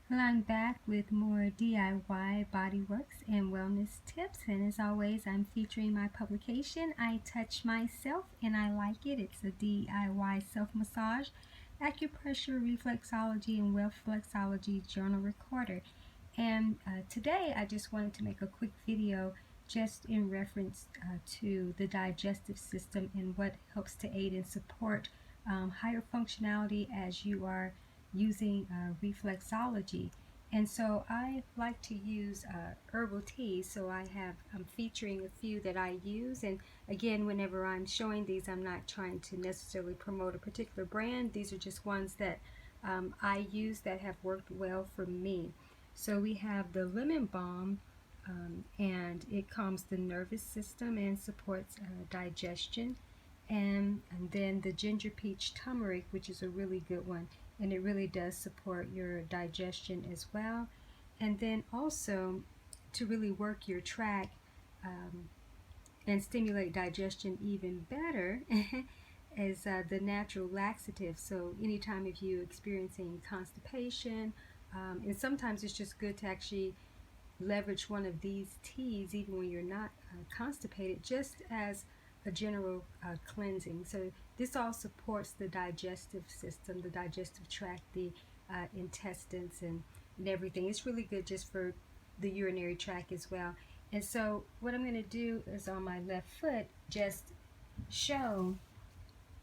Well, I'm back with more DIY bodyworks and wellness tips, and as always, I'm featuring my publication, I Touch Myself and I Like It. It's a DIY self-massage, acupressure, reflexology, and wealth-flex-ology journal recorder. And today I just wanted to make a quick video just in reference to the digestive system and what helps to aid and support higher functionality as you are using reflexology. And so I like to use herbal teas, so I'm featuring a few that I use. And again, whenever I'm showing these, I'm not trying to necessarily promote a particular brand. These are just ones that I use that have worked well for me. So we have the lemon balm, and it calms the nervous system and supports digestion. And then the ginger peach turmeric, which is a really good one, and it really does support your digestion as well. And then also to really work your tract and stimulate digestion even better is the natural laxative. So anytime if you're experiencing constipation, and sometimes it's just good to actually leverage one of these teas even when you're not constipated, just as a general cleansing. So this all supports the digestive system, the digestive tract, the intestines, and everything. It's really good just for the urinary tract as well. And so what I'm going to do is on my left foot just show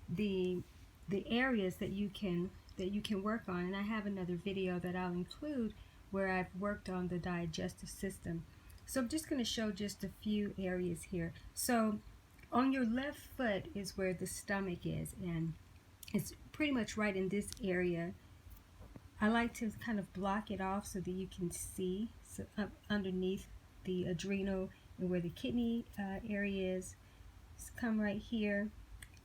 the areas that you can work on, and I have another video that I'll include where I've worked on the digestive system. So I'm just going to show just a few areas here. So on your left foot is where the stomach is, and it's pretty much right in this area. I like to kind of block it off so that you can see. So up underneath the adrenal and where the kidney area is, just come right here.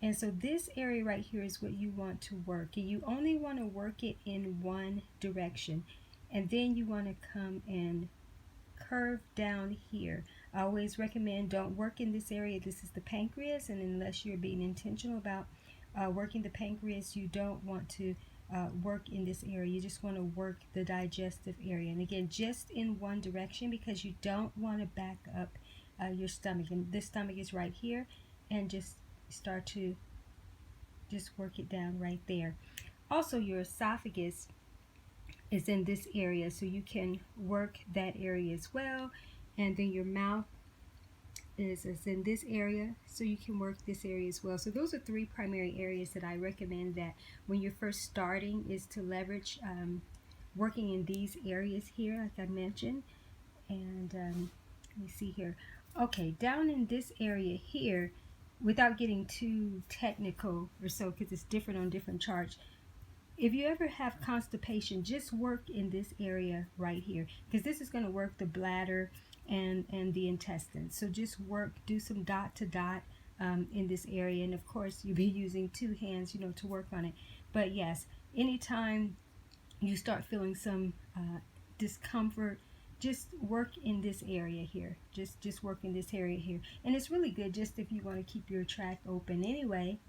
And so this area right here is what you want to work. And you only want to work it in one direction. And then you want to come and curve down here. I always recommend don't work in this area. This is the pancreas, and unless you're being intentional about working the pancreas, you don't want to work in this area. You just want to work the digestive area. And again, just in one direction, because you don't want to back up your stomach. And this stomach is right here, and just start to just work it down right there. Also, your esophagus is in this area, so you can work that area as well. And then your mouth is in this area, so you can work this area as well. So those are three primary areas that I recommend that when you're first starting is to leverage working in these areas here, like I mentioned. And let me see here. Okay, down in this area here, without getting too technical or so, because it's different on different charts, if you ever have constipation, just work in this area right here, because this is going to work the bladder and the intestines. So just work, do some dot to dot in this area, and of course you'll be using two hands, to work on it. But yes, anytime you start feeling some discomfort, just work in this area here. Just work in this area here. And it's really good just if you want to keep your tract open anyway,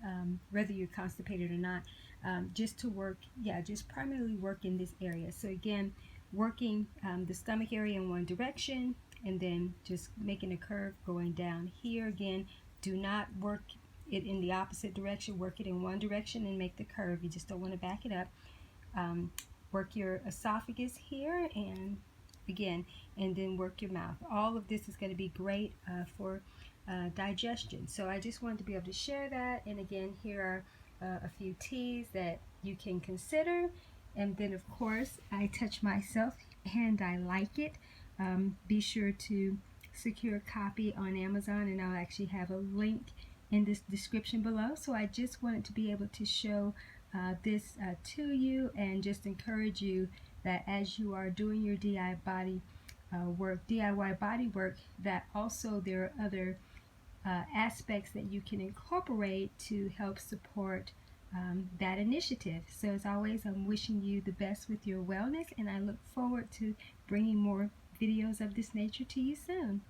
whether you're constipated or not, just to work, just primarily work in this area. So again, working the stomach area in one direction, and then just making a curve going down here. Again, do not work it in the opposite direction. Work it in one direction and make the curve. You just don't want to back it up. Work your esophagus here, and again, and then work your mouth. All of this is going to be great for digestion. So I just wanted to be able to share that. And again, here are a few teas that you can consider. And then of course, I Touch Myself and I Like It. Be sure to secure a copy on Amazon, and I'll actually have a link in this description below. So I just wanted to be able to show this to you, and just encourage you that as you are doing your DIY body work, that also there are other aspects that you can incorporate to help support that initiative. So as always, I'm wishing you the best with your wellness, and I look forward to bringing more videos of this nature to you soon.